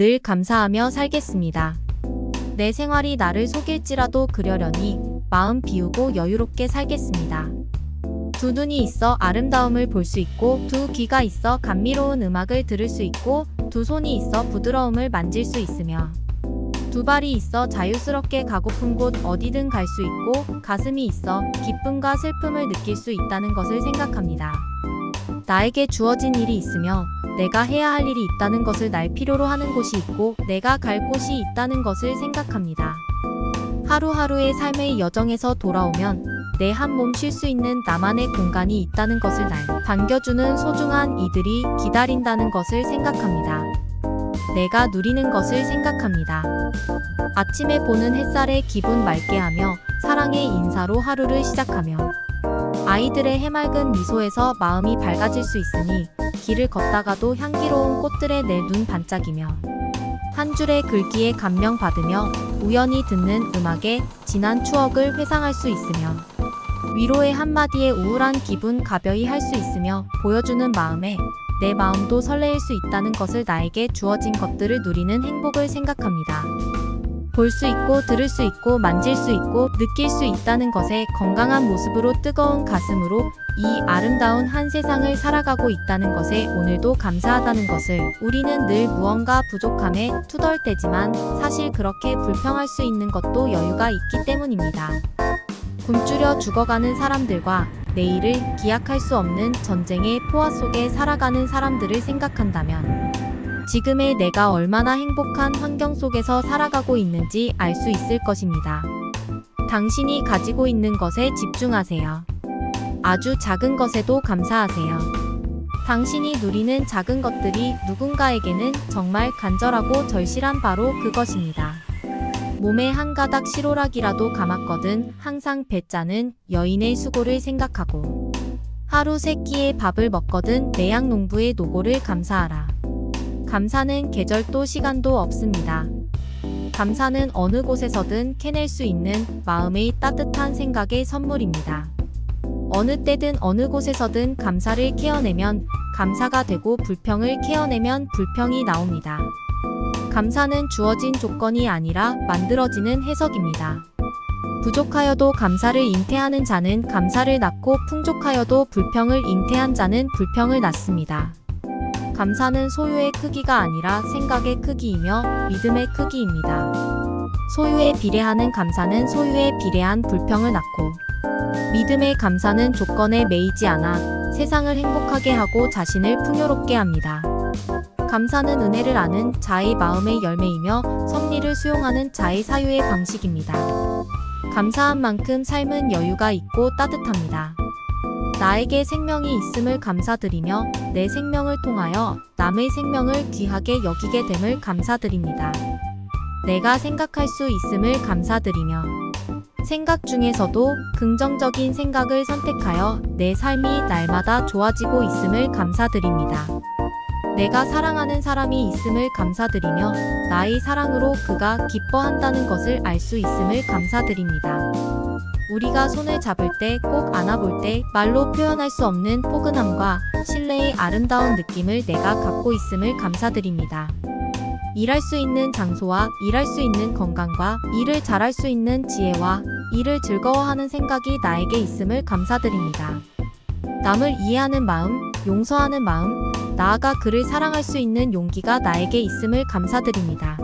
늘 감사하며 살겠습니다. 내 생활이 나를 속일지라도 그러려니 마음 비우고 여유롭게 살겠습니다. 두 눈이 있어 아름다움을 볼 수 있고, 두 귀가 있어 감미로운 음악을 들을 수 있고, 두 손이 있어 부드러움을 만질 수 있으며, 두 발이 있어 자유스럽게 가고픈 곳 어디든 갈 수 있고, 가슴이 있어 기쁨과 슬픔을 느낄 수 있다는 것을 생각합니다. 나에게 주어진 일이 있으며 내가 해야 할 일이 있다는 것을 날 필요로 하는 곳이 있고, 내가 갈 곳이 있다는 것을 생각합니다. 하루하루의 삶의 여정에서 돌아오면 내 한 몸 쉴 수 있는 나만의 공간이 있다는 것을 날 반겨주는 소중한 이들이 기다린다는 것을 생각합니다. 내가 누리는 것을 생각합니다. 아침에 보는 햇살에 기분 맑게 하며, 사랑의 인사로 하루를 시작하며, 아이들의 해맑은 미소에서 마음이 밝아질 수 있으니, 길을 걷다가도 향기로운 꽃들에 내 눈 반짝이며, 한 줄의 글귀에 감명받으며, 우연히 듣는 음악에 지난 추억을 회상할 수 있으며, 위로의 한마디에 우울한 기분 가벼이 할 수 있으며, 보여주는 마음에 내 마음도 설레일 수 있다는 것을, 나에게 주어진 것들을 누리는 행복을 생각합니다. 볼 수 있고 들을 수 있고 만질 수 있고 느낄 수 있다는 것에 건강한 모습으로 뜨거운 가슴으로 이 아름다운 한 세상을 살아가고 있다는 것에 오늘도 감사하다는 것을, 우리는 늘 무언가 부족함에 투덜대지만 사실 그렇게 불평할 수 있는 것도 여유가 있기 때문입니다. 굶주려 죽어가는 사람들과 내일을 기약할 수 없는 전쟁의 포화 속에 살아가는 사람들을 생각한다면 지금의 내가 얼마나 행복한 환경 속에서 살아가고 있는지 알 수 있을 것입니다. 당신이 가지고 있는 것에 집중하세요. 아주 작은 것에도 감사하세요. 당신이 누리는 작은 것들이 누군가에게는 정말 간절하고 절실한 바로 그것입니다. 몸에 한 가닥 시로락이라도 감았거든 항상 배짜는 여인의 수고를 생각하고, 하루 세 끼의 밥을 먹거든 매양농부의 노고를 감사하라. 감사는 계절도 시간도 없습니다. 감사는 어느 곳에서든 캐낼 수 있는 마음의 따뜻한 생각의 선물입니다. 어느 때든 어느 곳에서든 감사를 캐어내면 감사가 되고, 불평을 캐어내면 불평이 나옵니다. 감사는 주어진 조건이 아니라 만들어지는 해석입니다. 부족하여도 감사를 잉태하는 자는 감사를 낳고, 풍족하여도 불평을 잉태한 자는 불평을 낳습니다. 감사는 소유의 크기가 아니라 생각의 크기이며 믿음의 크기입니다. 소유에 비례하는 감사는 소유에 비례한 불평을 낳고, 믿음의 감사는 조건에 매이지 않아 세상을 행복하게 하고 자신을 풍요롭게 합니다. 감사는 은혜를 아는 자의 마음의 열매이며 섭리를 수용하는 자의 사유의 방식입니다. 감사한 만큼 삶은 여유가 있고 따뜻합니다. 나에게 생명이 있음을 감사드리며 내 생명을 통하여 남의 생명을 귀하게 여기게 됨을 감사드립니다. 내가 생각할 수 있음을 감사드리며, 생각 중에서도 긍정적인 생각을 선택하여 내 삶이 날마다 좋아지고 있음을 감사드립니다. 내가 사랑하는 사람이 있음을 감사드리며 나의 사랑으로 그가 기뻐한다는 것을 알 수 있음을 감사드립니다. 우리가 손을 잡을 때, 꼭 안아볼 때 말로 표현할 수 없는 포근함과 신뢰의 아름다운 느낌을 내가 갖고 있음을 감사드립니다. 일할 수 있는 장소와 일할 수 있는 건강과 일을 잘할 수 있는 지혜와 일을 즐거워하는 생각이 나에게 있음을 감사드립니다. 남을 이해하는 마음, 용서하는 마음, 나아가 그를 사랑할 수 있는 용기가 나에게 있음을 감사드립니다.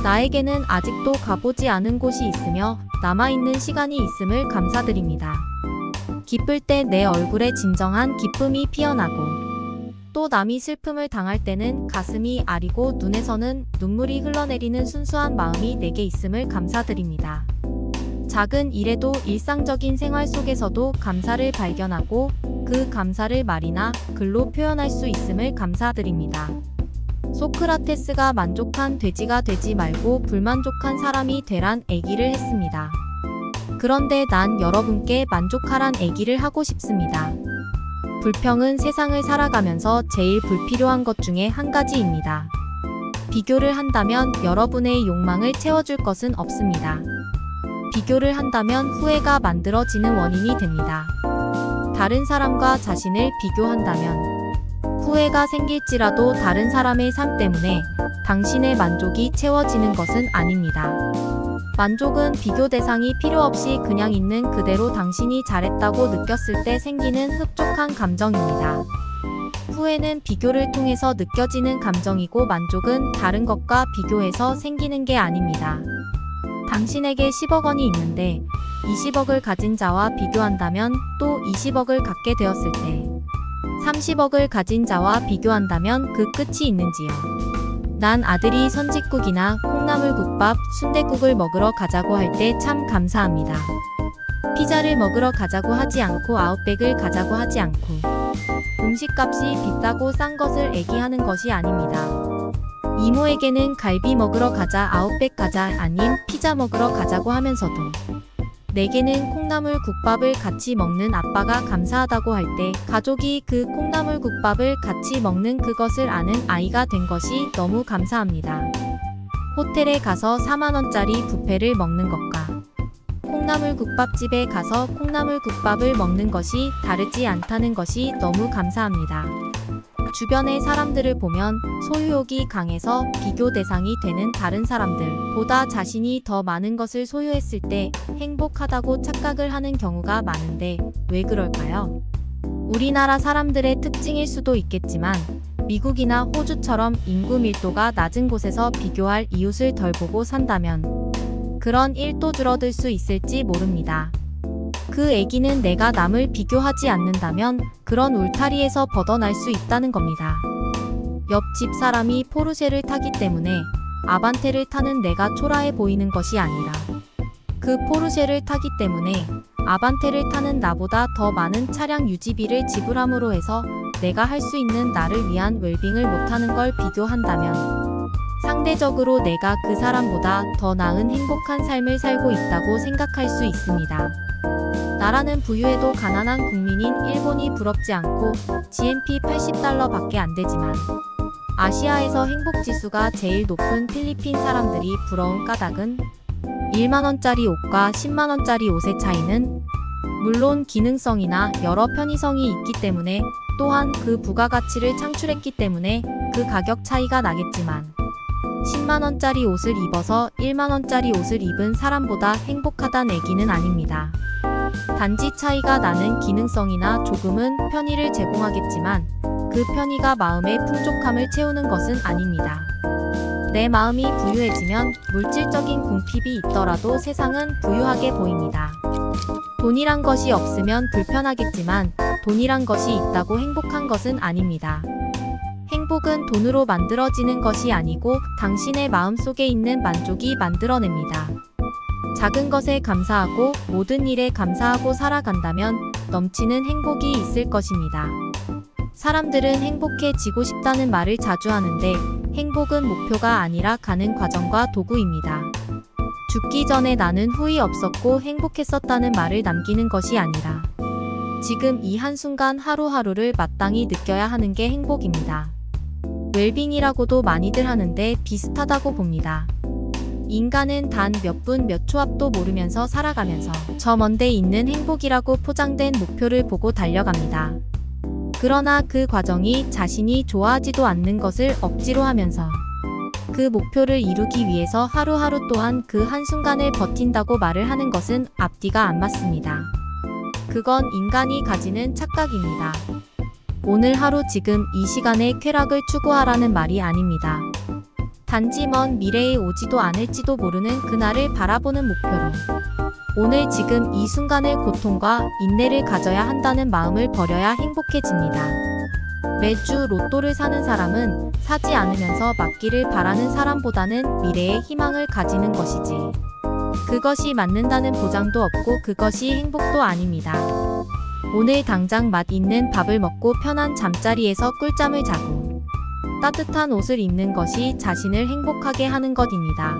나에게는 아직도 가보지 않은 곳이 있으며 남아있는 시간이 있음을 감사드립니다. 기쁠 때 내 얼굴에 진정한 기쁨이 피어나고, 또 남이 슬픔을 당할 때는 가슴이 아리고 눈에서는 눈물이 흘러내리는 순수한 마음이 내게 있음을 감사드립니다. 작은 일에도 일상적인 생활 속에서도 감사를 발견하고 그 감사를 말이나 글로 표현할 수 있음을 감사드립니다. 소크라테스가 만족한 돼지가 되지 말고 불만족한 사람이 되란 얘기를 했습니다. 그런데 난 여러분께 만족하란 얘기를 하고 싶습니다. 불평은 세상을 살아가면서 제일 불필요한 것 중에 한 가지입니다. 비교를 한다면 여러분의 욕망을 채워줄 것은 없습니다. 비교를 한다면 후회가 만들어지는 원인이 됩니다. 다른 사람과 자신을 비교한다면 후회가 생길지라도 다른 사람의 삶 때문에 당신의 만족이 채워지는 것은 아닙니다. 만족은 비교 대상이 필요 없이 그냥 있는 그대로 당신이 잘했다고 느꼈을 때 생기는 흡족한 감정입니다. 후회는 비교를 통해서 느껴지는 감정이고 만족은 다른 것과 비교해서 생기는 게 아닙니다. 당신에게 10억 원이 있는데 20억을 가진 자와 비교한다면 또 20억을 갖게 되었을 때 30억을 가진 자와 비교한다면 그 끝이 있는지요. 난 아들이 선짓국이나 콩나물국밥, 순댓국을 먹으러 가자고 할 때 참 감사합니다. 피자를 먹으러 가자고 하지 않고 아웃백을 가자고 하지 않고 음식값이 비싸고 싼 것을 애기하는 것이 아닙니다. 이모에게는 갈비 먹으러 가자, 아웃백 가자, 아님 피자 먹으러 가자고 하면서도 내게는 콩나물국밥을 같이 먹는 아빠가 감사하다고 할 때 가족이 그 콩나물국밥을 같이 먹는 그것을 아는 아이가 된 것이 너무 감사합니다. 호텔에 가서 4만원짜리 뷔페를 먹는 것과 콩나물국밥집에 가서 콩나물국밥을 먹는 것이 다르지 않다는 것이 너무 감사합니다. 주변의 사람들을 보면 소유욕이 강해서 비교 대상이 되는 다른 사람들보다 자신이 더 많은 것을 소유했을 때 행복하다고 착각을 하는 경우가 많은데 왜 그럴까요? 우리나라 사람들의 특징일 수도 있겠지만 미국이나 호주처럼 인구 밀도가 낮은 곳에서 비교할 이웃을 덜 보고 산다면 그런 일도 줄어들 수 있을지 모릅니다. 그 애기는 내가 남을 비교하지 않는다면 그런 울타리에서 벗어날 수 있다는 겁니다. 옆집 사람이 포르쉐를 타기 때문에 아반떼를 타는 내가 초라해 보이는 것이 아니라 그 포르쉐를 타기 때문에 아반떼를 타는 나보다 더 많은 차량 유지비를 지불함으로 해서 내가 할 수 있는 나를 위한 웰빙을 못하는 걸 비교한다면 상대적으로 내가 그 사람보다 더 나은 행복한 삶을 살고 있다고 생각할 수 있습니다. 나라는 부유해도 가난한 국민인 일본이 부럽지 않고 GNP 80달러 밖에 안 되지만 아시아에서 행복지수가 제일 높은 필리핀 사람들이 부러운 까닭은 1만원짜리 옷과 10만원짜리 옷의 차이는 물론 기능성이나 여러 편의성이 있기 때문에 또한 그 부가가치를 창출했기 때문에 그 가격 차이가 나겠지만 10만원짜리 옷을 입어서 1만원짜리 옷을 입은 사람보다 행복하단 얘기는 아닙니다. 단지 차이가 나는 기능성이나 조금은 편의를 제공하겠지만 그 편의가 마음의 풍족함을 채우는 것은 아닙니다. 내 마음이 부유해지면 물질적인 궁핍이 있더라도 세상은 부유하게 보입니다. 돈이란 것이 없으면 불편하겠지만 돈이란 것이 있다고 행복한 것은 아닙니다. 행복은 돈으로 만들어지는 것이 아니고 당신의 마음속에 있는 만족이 만들어냅니다. 작은 것에 감사하고 모든 일에 감사하고 살아간다면 넘치는 행복이 있을 것입니다. 사람들은 행복해지고 싶다는 말을 자주 하는데 행복은 목표가 아니라 가는 과정과 도구입니다. 죽기 전에 나는 후회 없었고 행복했었다는 말을 남기는 것이 아니라 지금 이 한순간 하루하루를 마땅히 느껴야 하는 게 행복입니다. 웰빙이라고도 많이들 하는데 비슷하다고 봅니다. 인간은 단 몇 분 몇 초 앞도 모르면서 살아가면서 저 먼데 있는 행복이라고 포장된 목표를 보고 달려갑니다. 그러나 그 과정이 자신이 좋아하지도 않는 것을 억지로 하면서 그 목표를 이루기 위해서 하루하루 또한 그 한순간을 버틴다고 말을 하는 것은 앞뒤가 안 맞습니다. 그건 인간이 가지는 착각입니다. 오늘 하루 지금 이 시간에 쾌락을 추구하라는 말이 아닙니다. 단지 먼 미래에 오지도 않을지도 모르는 그날을 바라보는 목표로 오늘 지금 이 순간의 고통과 인내를 가져야 한다는 마음을 버려야 행복해집니다. 매주 로또를 사는 사람은 사지 않으면서 맞기를 바라는 사람보다는 미래에 희망을 가지는 것이지 그것이 맞는다는 보장도 없고 그것이 행복도 아닙니다. 오늘 당장 맛 있는 밥을 먹고 편한 잠자리에서 꿀잠을 자고 따뜻한 옷을 입는 것이 자신을 행복하게 하는 것입니다.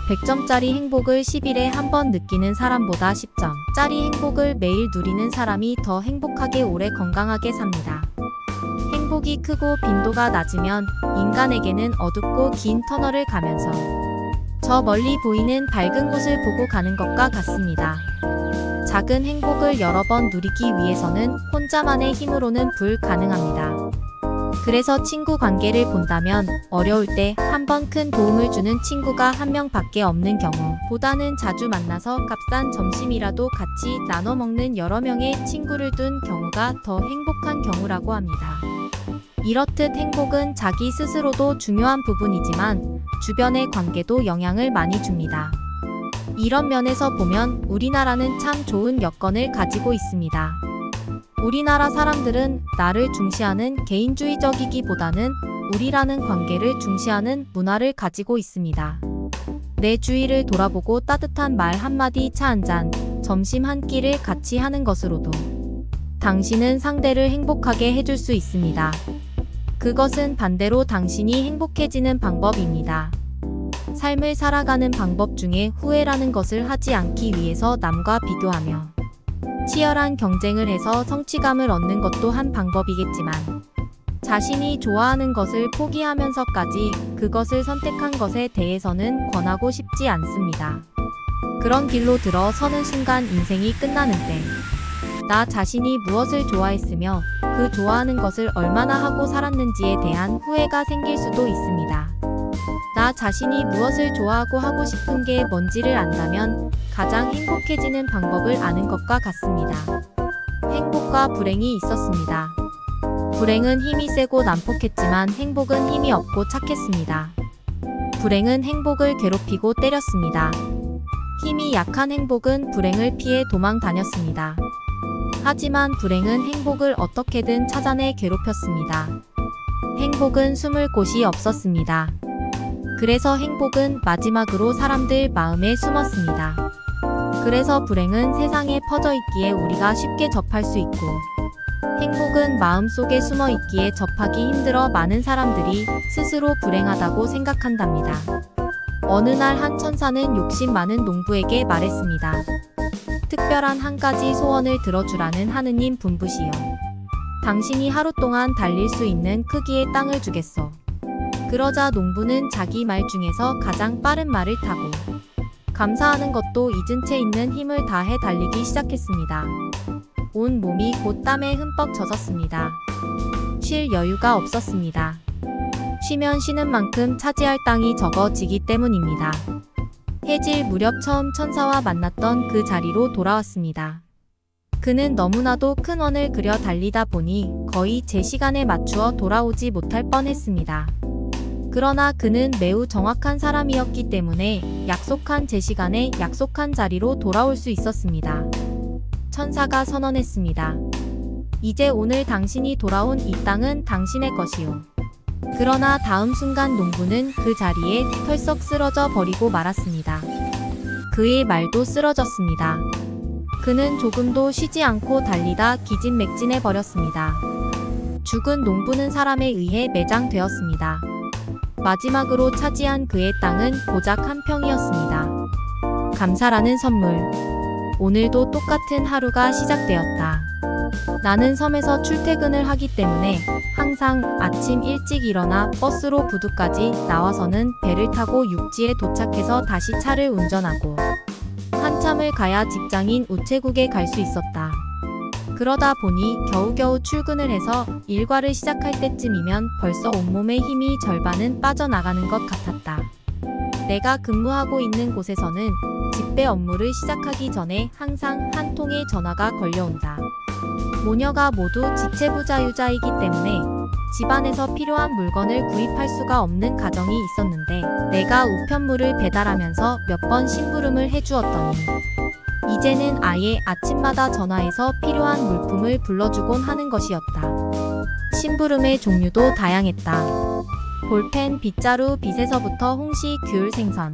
100점짜리 행복을 10일에 한 번 느끼는 사람보다 10점짜리 행복을 매일 누리는 사람이 더 행복하게 오래 건강하게 삽니다. 행복이 크고 빈도가 낮으면 인간에게는 어둡고 긴 터널을 가면서 저 멀리 보이는 밝은 곳을 보고 가는 것과 같습니다. 작은 행복을 여러 번 누리기 위해서는 혼자만의 힘으로는 불가능합니다. 그래서 친구 관계를 본다면 어려울 때 한 번 큰 도움을 주는 친구가 한 명밖에 없는 경우 보다는 자주 만나서 값싼 점심이라도 같이 나눠 먹는 여러 명의 친구를 둔 경우가 더 행복한 경우라고 합니다. 이렇듯 행복은 자기 스스로도 중요한 부분이지만 주변의 관계도 영향을 많이 줍니다. 이런 면에서 보면 우리나라는 참 좋은 여건을 가지고 있습니다. 우리나라 사람들은 나를 중시하는 개인주의적이기보다는 우리라는 관계를 중시하는 문화를 가지고 있습니다. 내 주위를 돌아보고 따뜻한 말 한마디, 차 한잔, 점심 한 끼를 같이 하는 것으로도 당신은 상대를 행복하게 해줄 수 있습니다. 그것은 반대로 당신이 행복해지는 방법입니다. 삶을 살아가는 방법 중에 후회라는 것을 하지 않기 위해서 남과 비교하며 치열한 경쟁을 해서 성취감을 얻는 것도 한 방법이겠지만 자신이 좋아하는 것을 포기하면서까지 그것을 선택한 것에 대해서는 권하고 싶지 않습니다. 그런 길로 들어서는 순간 인생이 끝나는데 나 자신이 무엇을 좋아했으며 그 좋아하는 것을 얼마나 하고 살았는지에 대한 후회가 생길 수도 있습니다. 나 자신이 무엇을 좋아하고 하고 싶은 게 뭔지를 안다면 가장 행복해지는 방법을 아는 것과 같습니다. 행복과 불행이 있었습니다. 불행은 힘이 세고 난폭했지만 행복은 힘이 없고 착했습니다. 불행은 행복을 괴롭히고 때렸습니다. 힘이 약한 행복은 불행을 피해 도망 다녔습니다. 하지만 불행은 행복을 어떻게든 찾아내 괴롭혔습니다. 행복은 숨을 곳이 없었습니다. 그래서 행복은 마지막으로 사람들 마음에 숨었습니다. 그래서 불행은 세상에 퍼져 있기에 우리가 쉽게 접할 수 있고 행복은 마음속에 숨어 있기에 접하기 힘들어 많은 사람들이 스스로 불행하다고 생각한답니다. 어느 날 한 천사는 욕심 많은 농부에게 말했습니다. 특별한 한 가지 소원을 들어주라는 하느님 분부시여. 당신이 하루 동안 달릴 수 있는 크기의 땅을 주겠소. 그러자 농부는 자기 말 중에서 가장 빠른 말을 타고 감사하는 것도 잊은 채 있는 힘을 다해 달리기 시작했습니다. 온 몸이 곧 땀에 흠뻑 젖었습니다. 쉴 여유가 없었습니다. 쉬면 쉬는 만큼 차지할 땅이 적어지기 때문입니다. 해질 무렵 처음 천사와 만났던 그 자리로 돌아왔습니다. 그는 너무나도 큰 원을 그려 달리다 보니 거의 제 시간에 맞추어 돌아오지 못할 뻔했습니다. 그러나 그는 매우 정확한 사람이었기 때문에 약속한 제 시간에 약속한 자리로 돌아올 수 있었습니다. 천사가 선언했습니다. 이제 오늘 당신이 돌아온 이 땅은 당신의 것이오. 그러나 다음 순간 농부는 그 자리에 털썩 쓰러져 버리고 말았습니다. 그의 말도 쓰러졌습니다. 그는 조금도 쉬지 않고 달리다 기진맥진해 버렸습니다. 죽은 농부는 사람에 의해 매장되었습니다. 마지막으로 차지한 그의 땅은 고작 한 평이었습니다. 감사라는 선물. 오늘도 똑같은 하루가 시작되었다. 나는 섬에서 출퇴근을 하기 때문에 항상 아침 일찍 일어나 버스로 부두까지 나와서는 배를 타고 육지에 도착해서 다시 차를 운전하고 한참을 가야 직장인 우체국에 갈 수 있었다. 그러다 보니 겨우겨우 출근을 해서 일과를 시작할 때쯤이면 벌써 온몸의 힘이 절반은 빠져나가는 것 같았다. 내가 근무하고 있는 곳에서는 집배 업무를 시작하기 전에 항상 한 통의 전화가 걸려온다. 모녀가 모두 지체부자유자이기 때문에 집안에서 필요한 물건을 구입할 수가 없는 가정이 있었는데 내가 우편물을 배달하면서 몇 번 심부름을 해주었더니 이제는 아예 아침마다 전화해서 필요한 물품을 불러주곤 하는 것이었다. 심부름의 종류도 다양했다. 볼펜, 빗자루, 빗에서부터 홍시, 귤, 생선,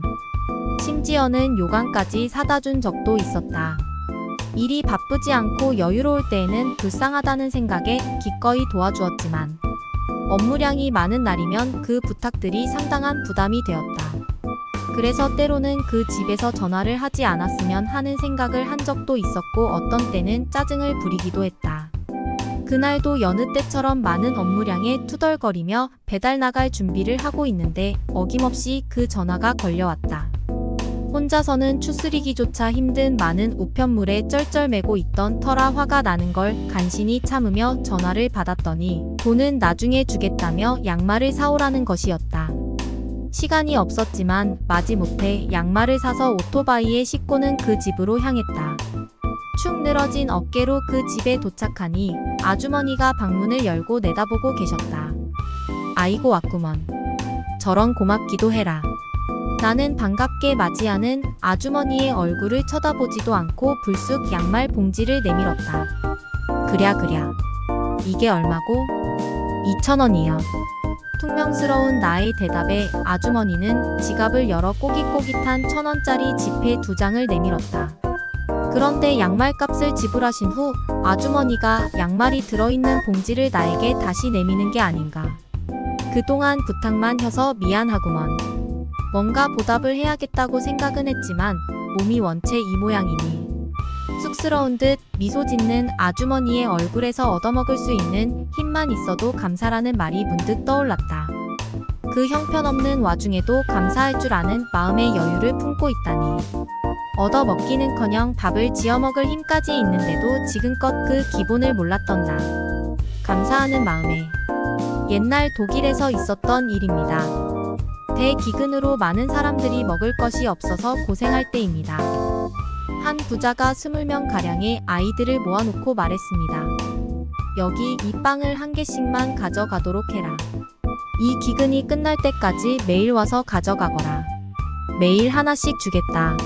심지어는 요강까지 사다 준 적도 있었다. 일이 바쁘지 않고 여유로울 때에는 불쌍하다는 생각에 기꺼이 도와주었지만 업무량이 많은 날이면 그 부탁들이 상당한 부담이 되었다. 그래서 때로는 그 집에서 전화를 하지 않았으면 하는 생각을 한 적도 있었고 어떤 때는 짜증을 부리기도 했다. 그날도 여느 때처럼 많은 업무량에 투덜거리며 배달 나갈 준비를 하고 있는데 어김없이 그 전화가 걸려왔다. 혼자서는 추스리기조차 힘든 많은 우편물에 쩔쩔매고 있던 터라 화가 나는 걸 간신히 참으며 전화를 받았더니 돈은 나중에 주겠다며 양말을 사오라는 것이었다. 시간이 없었지만 마지못해 양말을 사서 오토바이에 싣고는 그 집으로 향했다. 축 늘어진 어깨로 그 집에 도착하니 아주머니가 방문을 열고 내다보고 계셨다. 아이고 왔구먼. 저런 고맙기도 해라. 나는 반갑게 맞이하는 아주머니의 얼굴을 쳐다보지도 않고 불쑥 양말 봉지를 내밀었다. 그랴. 이게 얼마고? 2,000원이요. 퉁명스러운 나의 대답에 아주머니는 지갑을 열어 꼬깃꼬깃한 1,000원짜리 지폐 2장을 내밀었다. 그런데 양말값을 지불하신 후 아주머니가 양말이 들어있는 봉지를 나에게 다시 내미는 게 아닌가. 그동안 부탁만 해서 미안하구먼. 뭔가 보답을 해야겠다고 생각은 했지만 몸이 원체 이 모양이니 쑥스러운 듯 미소 짓는 아주머니의 얼굴에서 얻어먹을 수 있는 힘만 있어도 감사라는 말이 문득 떠올랐다. 그 형편없는 와중에도 감사할 줄 아는 마음의 여유를 품고 있다니. 얻어먹기는커녕 밥을 지어먹을 힘까지 있는데도 지금껏 그 기본을 몰랐던 나. 감사하는 마음에. 옛날 독일에서 있었던 일입니다. 대기근으로 많은 사람들이 먹을 것이 없어서 고생할 때입니다. 한 부자가 20명가량의 아이들을 모아놓고 말했습니다. 여기 이 빵을 한 개씩만 가져가도록 해라. 이 기근이 끝날 때까지 매일 와서 가져가거라. 매일 하나씩 주겠다.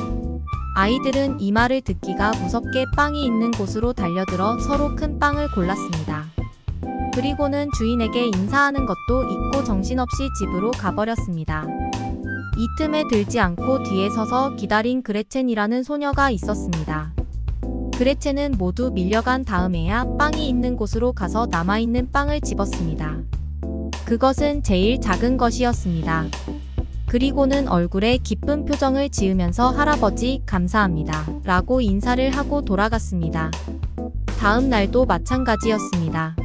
아이들은 이 말을 듣기가 무섭게 빵이 있는 곳으로 달려들어 서로 큰 빵을 골랐습니다. 그리고는 주인에게 인사하는 것도 잊고 정신없이 집으로 가버렸습니다. 이 틈에 들지 않고 뒤에 서서 기다린 그레첸이라는 소녀가 있었습니다. 그레첸은 모두 밀려간 다음에야 빵이 있는 곳으로 가서 남아있는 빵을 집었습니다. 그것은 제일 작은 것이었습니다. 그리고는 얼굴에 기쁜 표정을 지으면서 할아버지 감사합니다 라고 인사를 하고 돌아갔습니다. 다음 날도 마찬가지였습니다.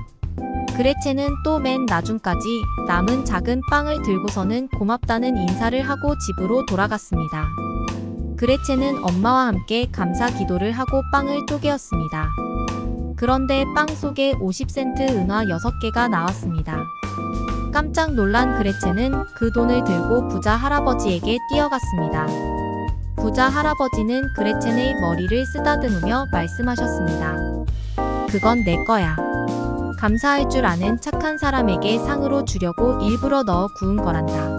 그레첸은 또 맨 나중까지 남은 작은 빵을 들고서는 고맙다는 인사를 하고 집으로 돌아갔습니다. 그레첸은 엄마와 함께 감사 기도를 하고 빵을 쪼개었습니다. 그런데 빵 속에 50센트 은화 6개가 나왔습니다. 깜짝 놀란 그레첸은 그 돈을 들고 부자 할아버지에게 뛰어갔습니다. 부자 할아버지는 그레첸의 머리를 쓰다듬으며 말씀하셨습니다. 그건 내 거야. 감사할 줄 아는 착한 사람에게 상으로 주려고 일부러 넣어 구운 거란다.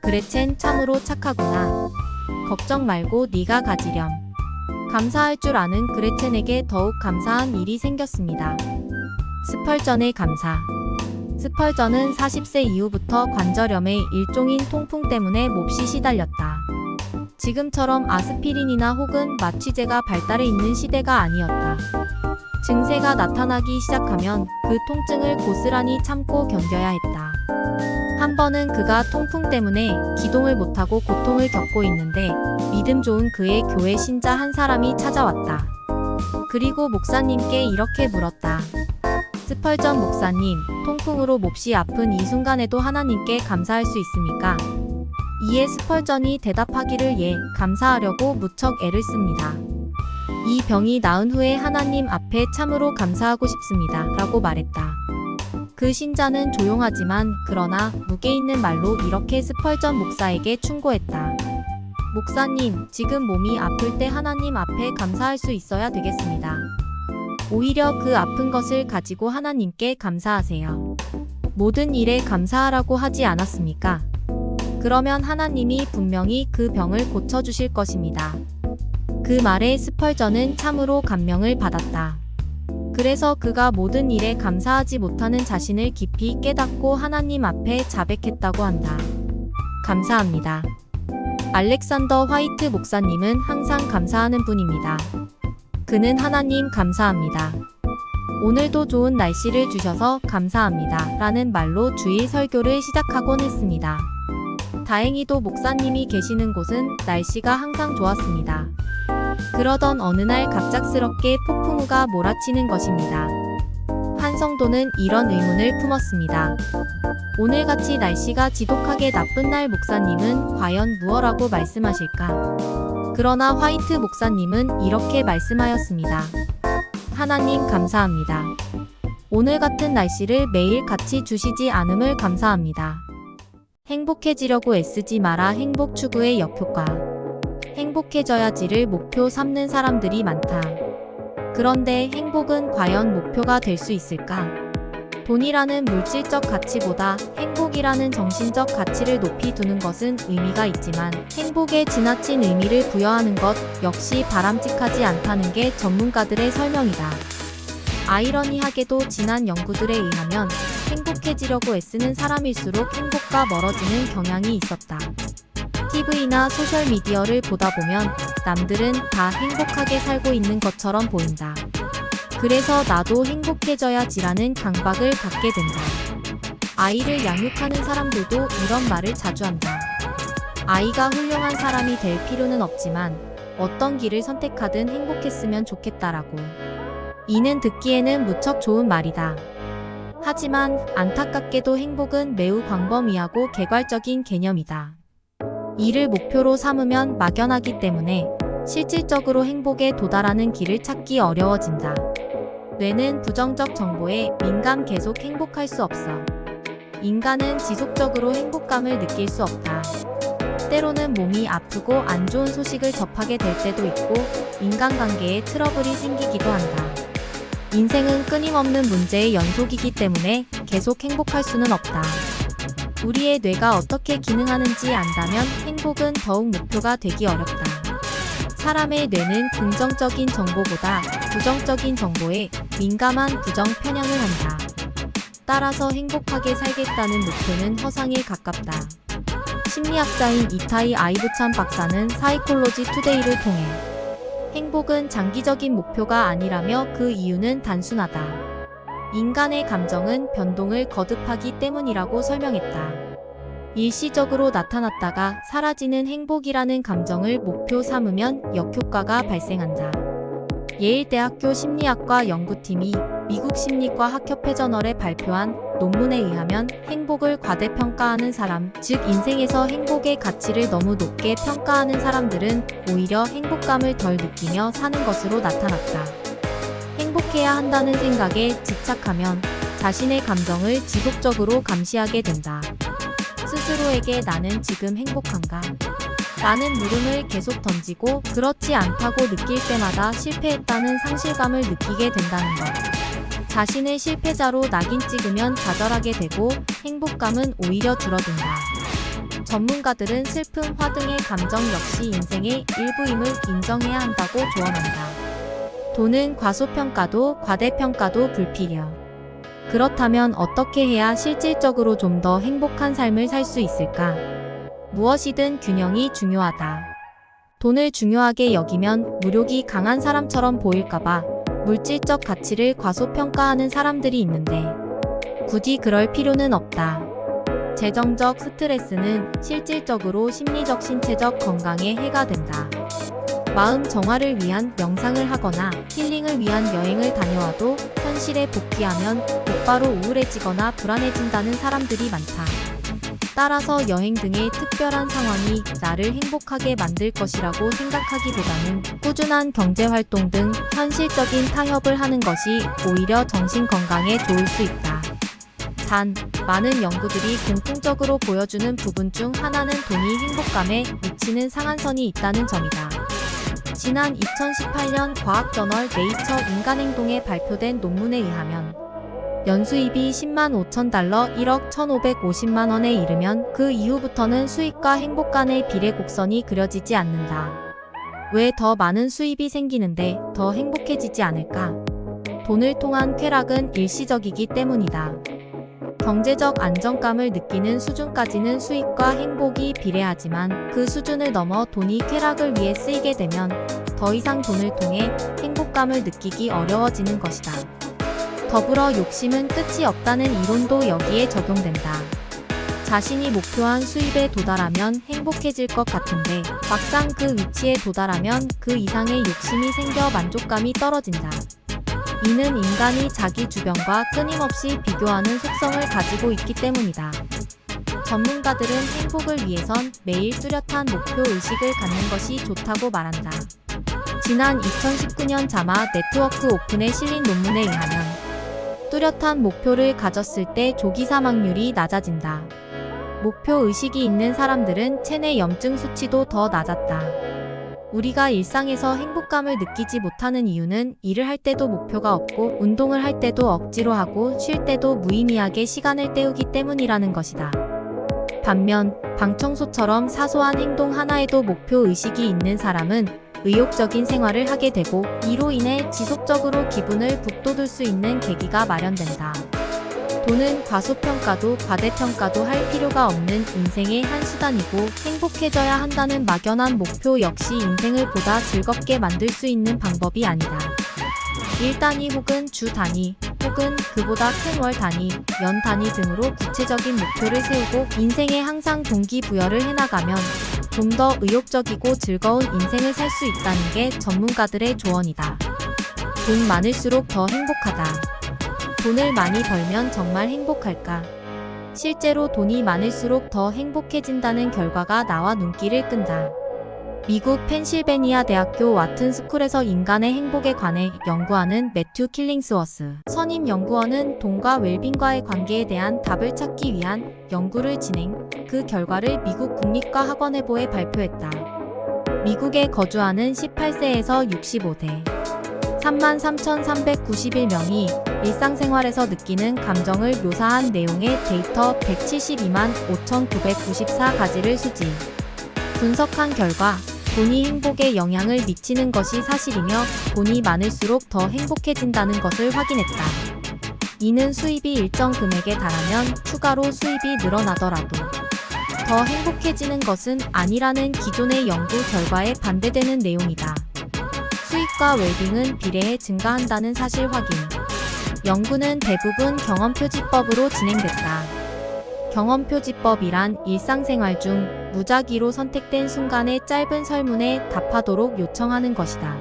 그레첸 참으로 착하구나. 걱정 말고 네가 가지렴. 감사할 줄 아는 그레첸에게 더욱 감사한 일이 생겼습니다. 스펄전의 감사. 스펄전은 40세 이후부터 관절염의 일종인 통풍 때문에 몹시 시달렸다. 지금처럼 아스피린이나 혹은 마취제가 발달해 있는 시대가 아니었다. 증세가 나타나기 시작하면 그 통증을 고스란히 참고 견뎌야 했다. 한 번은 그가 통풍 때문에 기동을 못하고 고통을 겪고 있는데 믿음 좋은 그의 교회 신자 한 사람이 찾아왔다. 그리고 목사님께 이렇게 물었다. 스펄전 목사님, 통풍으로 몹시 아픈 이 순간에도 하나님께 감사할 수 있습니까? 이에 스펄전이 대답하기를 예, 감사하려고 무척 애를 씁니다. 이 병이 나은 후에 하나님 앞에 참으로 감사하고 싶습니다. 라고 말했다. 그 신자는 조용하지만 그러나 무게 있는 말로 이렇게 스펄전 목사에게 충고했다. 목사님, 지금 몸이 아플 때 하나님 앞에 감사할 수 있어야 되겠습니다. 오히려 그 아픈 것을 가지고 하나님께 감사하세요. 모든 일에 감사하라고 하지 않았습니까? 그러면 하나님이 분명히 그 병을 고쳐주실 것입니다. 그 말에 스펄전은 참으로 감명을 받았다. 그래서 그가 모든 일에 감사하지 못하는 자신을 깊이 깨닫고 하나님 앞에 자백했다고 한다. 감사합니다. 알렉산더 화이트 목사님은 항상 감사하는 분입니다. 그는 하나님 감사합니다. 오늘도 좋은 날씨를 주셔서 감사합니다. 라는 말로 주일 설교를 시작하곤 했습니다. 다행히도 목사님이 계시는 곳은 날씨가 항상 좋았습니다. 그러던 어느 날 갑작스럽게 폭풍우가 몰아치는 것입니다. 한 성도는 이런 의문을 품었습니다. 오늘같이 날씨가 지독하게 나쁜 날 목사님은 과연 무엇라고 말씀하실까? 그러나 화이트 목사님은 이렇게 말씀하였습니다. 하나님 감사합니다. 오늘 같은 날씨를 매일 같이 주시지 않음을 감사합니다. 행복해지려고 애쓰지 마라. 행복 추구의 역효과. 행복해져야지를 목표 삼는 사람들이 많다. 그런데 행복은 과연 목표가 될 수 있을까? 돈이라는 물질적 가치보다 행복이라는 정신적 가치를 높이 두는 것은 의미가 있지만 행복에 지나친 의미를 부여하는 것 역시 바람직하지 않다는 게 전문가들의 설명이다. 아이러니하게도 지난 연구들에 의하면 행복해지려고 애쓰는 사람일수록 행복과 멀어지는 경향이 있었다. TV나 소셜미디어를 보다 보면 남들은 다 행복하게 살고 있는 것처럼 보인다. 그래서 나도 행복해져야지라는 강박을 갖게 된다. 아이를 양육하는 사람들도 이런 말을 자주 한다. 아이가 훌륭한 사람이 될 필요는 없지만 어떤 길을 선택하든 행복했으면 좋겠다라고. 이는 듣기에는 무척 좋은 말이다. 하지만 안타깝게도 행복은 매우 광범위하고 개괄적인 개념이다. 이를 목표로 삼으면 막연하기 때문에 실질적으로 행복에 도달하는 길을 찾기 어려워진다. 뇌는 부정적 정보에 민감. 계속 행복할 수 없어. 인간은 지속적으로 행복감을 느낄 수 없다. 때로는 몸이 아프고 안 좋은 소식을 접하게 될 때도 있고 인간관계에 트러블이 생기기도 한다. 인생은 끊임없는 문제의 연속이기 때문에 계속 행복할 수는 없다. 우리의 뇌가 어떻게 기능하는지 안다면 행복은 더욱 목표가 되기 어렵다. 사람의 뇌는 긍정적인 정보보다 부정적인 정보에 민감한 부정 편향을 한다. 따라서 행복하게 살겠다는 목표는 허상에 가깝다. 심리학자인 이타이 아이브찬 박사는 사이콜로지 투데이를 통해 행복은 장기적인 목표가 아니라며 그 이유는 단순하다. 인간의 감정은 변동을 거듭하기 때문이라고 설명했다. 일시적으로 나타났다가 사라지는 행복이라는 감정을 목표 삼으면 역효과가 발생한다. 예일대학교 심리학과 연구팀이 미국 심리과 학협회 저널에 발표한 논문에 의하면 행복을 과대평가하는 사람, 즉 인생에서 행복의 가치를 너무 높게 평가하는 사람들은 오히려 행복감을 덜 느끼며 사는 것으로 나타났다. 행복해야 한다는 생각에 집착하면 자신의 감정을 지속적으로 감시하게 된다. 스스로에게 나는 지금 행복한가? 라는 물음을 계속 던지고 그렇지 않다고 느낄 때마다 실패했다는 상실감을 느끼게 된다는 것. 자신을 실패자로 낙인 찍으면 좌절하게 되고 행복감은 오히려 줄어든다. 전문가들은 슬픔, 화 등의 감정 역시 인생의 일부임을 인정해야 한다고 조언한다. 돈은 과소평가도 과대평가도 불필요. 그렇다면 어떻게 해야 실질적으로 좀 더 행복한 삶을 살 수 있을까? 무엇이든 균형이 중요하다. 돈을 중요하게 여기면 무력이 강한 사람처럼 보일까봐 물질적 가치를 과소평가하는 사람들이 있는데 굳이 그럴 필요는 없다. 재정적 스트레스는 실질적으로 심리적, 신체적 건강에 해가 된다. 마음 정화를 위한 명상을 하거나 힐링을 위한 여행을 다녀와도 현실에 복귀하면 곧바로 우울해지거나 불안해진다는 사람들이 많다. 따라서 여행 등의 특별한 상황이 나를 행복하게 만들 것이라고 생각하기보다는 꾸준한 경제활동 등 현실적인 타협을 하는 것이 오히려 정신 건강에 좋을 수 있다. 단, 많은 연구들이 공통적으로 보여주는 부분 중 하나는 돈이 행복감에 미치는 상한선이 있다는 점이다. 지난 2018년 과학저널 네이처 인간행동에 발표된 논문에 의하면 연수입이 10만 5천 달러 1억 1,550만 원에 이르면 그 이후부터는 수입과 행복 간의 비례 곡선이 그려지지 않는다. 왜 더 많은 수입이 생기는데 더 행복해지지 않을까? 돈을 통한 쾌락은 일시적이기 때문이다. 경제적 안정감을 느끼는 수준까지는 수입과 행복이 비례하지만 그 수준을 넘어 돈이 쾌락을 위해 쓰이게 되면 더 이상 돈을 통해 행복감을 느끼기 어려워지는 것이다. 더불어 욕심은 끝이 없다는 이론도 여기에 적용된다. 자신이 목표한 수입에 도달하면 행복해질 것 같은데 막상 그 위치에 도달하면 그 이상의 욕심이 생겨 만족감이 떨어진다. 이는 인간이 자기 주변과 끊임없이 비교하는 속성을 가지고 있기 때문이다. 전문가들은 행복을 위해선 매일 뚜렷한 목표 의식을 갖는 것이 좋다고 말한다. 지난 2019년 자마 네트워크 오픈에 실린 논문에 의하면 뚜렷한 목표를 가졌을 때 조기 사망률이 낮아진다. 목표 의식이 있는 사람들은 체내 염증 수치도 더 낮았다. 우리가 일상에서 행복감을 느끼지 못하는 이유는 일을 할 때도 목표가 없고 운동을 할 때도 억지로 하고 쉴 때도 무의미하게 시간을 때우기 때문이라는 것이다. 반면 방청소처럼 사소한 행동 하나에도 목표 의식이 있는 사람은 의욕적인 생활을 하게 되고 이로 인해 지속적으로 기분을 북돋을 수 있는 계기가 마련된다. 돈은 과소평가도 과대평가도 할 필요가 없는 인생의 한 수단이고 행복해져야 한다는 막연한 목표 역시 인생을 보다 즐겁게 만들 수 있는 방법이 아니다. 일 단위 혹은 주 단위 혹은 그보다 큰 월 단위, 연 단위 등으로 구체적인 목표를 세우고 인생에 항상 동기부여를 해나가면 좀 더 의욕적이고 즐거운 인생을 살 수 있다는 게 전문가들의 조언이다. 돈 많을수록 더 행복하다. 돈을 많이 벌면 정말 행복할까? 실제로 돈이 많을수록 더 행복해진다는 결과가 나와 눈길을 끈다. 미국 펜실베니아 대학교 와튼 스쿨에서 인간의 행복에 관해 연구하는 매튜 킬링스워스 선임 연구원은 돈과 웰빙과의 관계에 대한 답을 찾기 위한 연구를 진행, 그 결과를 미국 국립과학원회보에 발표했다. 미국에 거주하는 18세에서 65세 33,391명이 일상생활에서 느끼는 감정을 묘사한 내용의 데이터 172만 5,994가지를 수집, 분석한 결과 돈이 행복에 영향을 미치는 것이 사실이며 돈이 많을수록 더 행복해진다는 것을 확인했다. 이는 수입이 일정 금액에 달하면 추가로 수입이 늘어나더라도 더 행복해지는 것은 아니라는 기존의 연구 결과에 반대되는 내용이다. 수입과 웰빙은 비례해 증가한다는 사실 확인. 연구는 대부분 경험표지법으로 진행됐다. 경험표지법이란 일상생활 중 무작위로 선택된 순간의 짧은 설문에 답하도록 요청하는 것이다.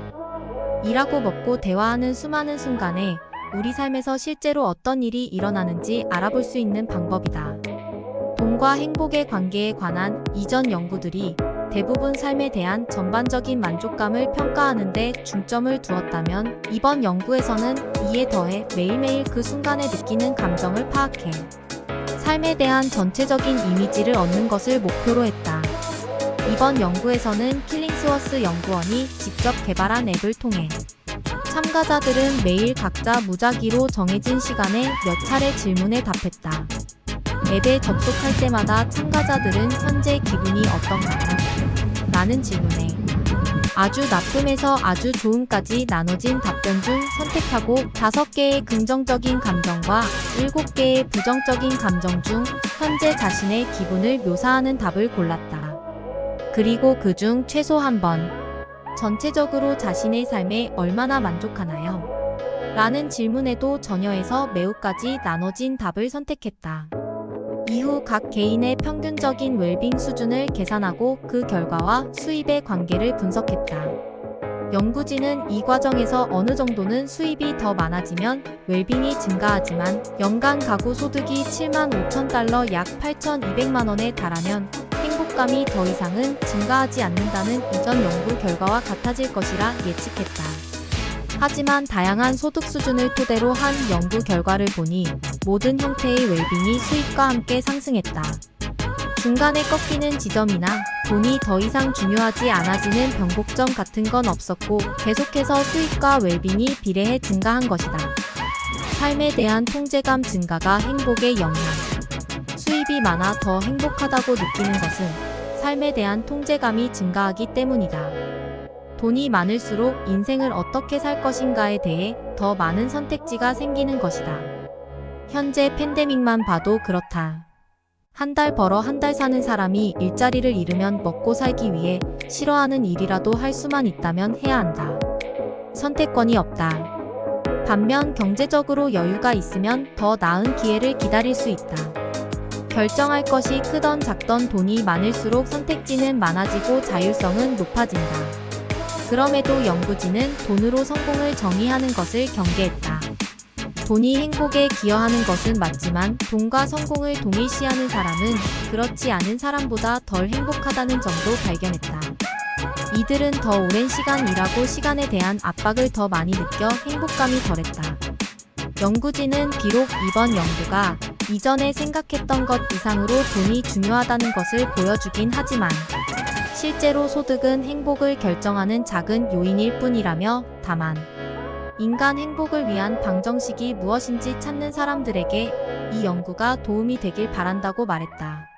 일하고 먹고 대화하는 수많은 순간에 우리 삶에서 실제로 어떤 일이 일어나는지 알아볼 수 있는 방법이다. 돈과 행복의 관계에 관한 이전 연구들이 대부분 삶에 대한 전반적인 만족감을 평가하는 데 중점을 두었다면 이번 연구에서는 이에 더해 매일매일 그 순간에 느끼는 감정을 파악해 삶에 대한 전체적인 이미지를 얻는 것을 목표로 했다. 이번 연구에서는 킬링스워스 연구원이 직접 개발한 앱을 통해 참가자들은 매일 각자 무작위로 정해진 시간에 몇 차례 질문에 답했다. 앱에 접속할 때마다 참가자들은 현재 기분이 어떤가요? 라는 질문에 아주 나쁨에서 아주 좋음까지 나눠진 답변 중 선택하고 5개의 긍정적인 감정과 7개의 부정적인 감정 중 현재 자신의 기분을 묘사하는 답을 골랐다. 그리고 그중 최소 한 번, 전체적으로 자신의 삶에 얼마나 만족하나요? 라는 질문에도 전혀에서 매우까지 나눠진 답을 선택했다. 이후 각 개인의 평균적인 웰빙 수준을 계산하고 그 결과와 수입의 관계를 분석했다. 연구진은 이 과정에서 어느 정도는 수입이 더 많아지면 웰빙이 증가하지만 연간 가구 소득이 7만 5천 달러 약 8,200만 원에 달하면 행복감이 더 이상은 증가하지 않는다는 이전 연구 결과와 같아질 것이라 예측했다. 하지만 다양한 소득 수준을 토대로 한 연구 결과를 보니 모든 형태의 웰빙이 수입과 함께 상승했다. 중간에 꺾이는 지점이나 돈이 더 이상 중요하지 않아지는 변곡점 같은 건 없었고 계속해서 수입과 웰빙이 비례해 증가한 것이다. 삶에 대한 통제감 증가가 행복에 영향. 수입이 많아 더 행복하다고 느끼는 것은 삶에 대한 통제감이 증가하기 때문이다. 돈이 많을수록 인생을 어떻게 살 것인가에 대해 더 많은 선택지가 생기는 것이다. 현재 팬데믹만 봐도 그렇다. 한 달 벌어 한 달 사는 사람이 일자리를 잃으면 먹고 살기 위해 싫어하는 일이라도 할 수만 있다면 해야 한다. 선택권이 없다. 반면 경제적으로 여유가 있으면 더 나은 기회를 기다릴 수 있다. 결정할 것이 크던 작던 돈이 많을수록 선택지는 많아지고 자율성은 높아진다. 그럼에도 연구진은 돈으로 성공을 정의하는 것을 경계했다. 돈이 행복에 기여하는 것은 맞지만 돈과 성공을 동일시하는 사람은 그렇지 않은 사람보다 덜 행복하다는 점도 발견했다. 이들은 더 오랜 시간 일하고 시간에 대한 압박을 더 많이 느껴 행복감이 덜했다. 연구진은 비록 이번 연구가 이전에 생각했던 것 이상으로 돈이 중요하다는 것을 보여주긴 하지만 실제로 소득은 행복을 결정하는 작은 요인일 뿐이라며 다만 인간 행복을 위한 방정식이 무엇인지 찾는 사람들에게 이 연구가 도움이 되길 바란다고 말했다.